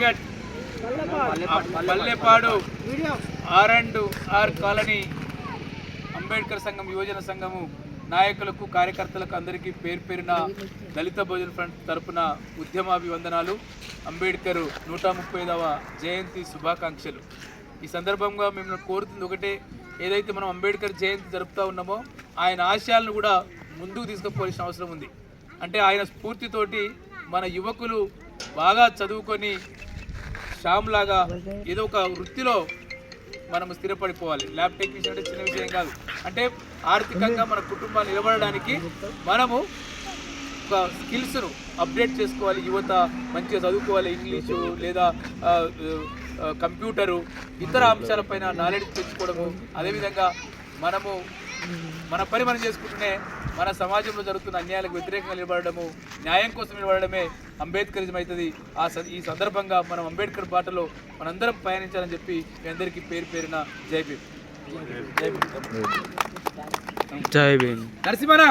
Market Pallepadu R&R colony Ambedkar సంఘం యువజన సంఘము నాయకులకు కార్యకర్తలకు అందరికీ పేరు పేరున దళిత బహుజన ఫ్రంట్ తరపున ఉద్యమాభివందనాలు. అంబేద్కర్ 135వ జయంతి శుభాకాంక్షలు. ఈ సందర్భంగా మేము కోరుతుంది ఒకటే, ఏదైతే మనం అంబేద్కర్ జయంతి జరుపుతూ ఉన్నామో ఆయన ఆశయాలను కూడా ముందుకు తీసుకుపోవాల్సిన అవసరం ఉంది. అంటే ఆయన స్ఫూర్తితోటి మన యువకులు బాగా చదువుకొని శ్యామ్లాగా ఏదో ఒక వృత్తిలో మనము స్థిరపడిపోవాలి. ల్యాబ్ టెక్నీషియన్ అంటే చిన్న విషయం కాదు. అంటే ఆర్థికంగా మన కుటుంబాన్ని నిలబడడానికి మనము ఒక స్కిల్స్ను అప్డేట్ చేసుకోవాలి. యువత మంచిగా చదువుకోవాలి, ఇంగ్లీషు లేదా కంప్యూటరు ఇతర అంశాలపైన నాలెడ్జ్ పెంచుకోవడము. అదేవిధంగా మనము మన పని మనం చేసుకుంటూనే మన సమాజంలో జరుగుతున్న అన్యాయాలకు వ్యతిరేకంగా నిలబడము, న్యాయం కోసం నిలబడమే అంబేద్కరిజం అవుతుంది. ఈ సందర్భంగా మనం అంబేద్కర్ బాటలో మనందరం పయనించాలని చెప్పి మీ అందరికీ పేరు పేరున జై భీమ్. జై భీమ్. నరసింహరా.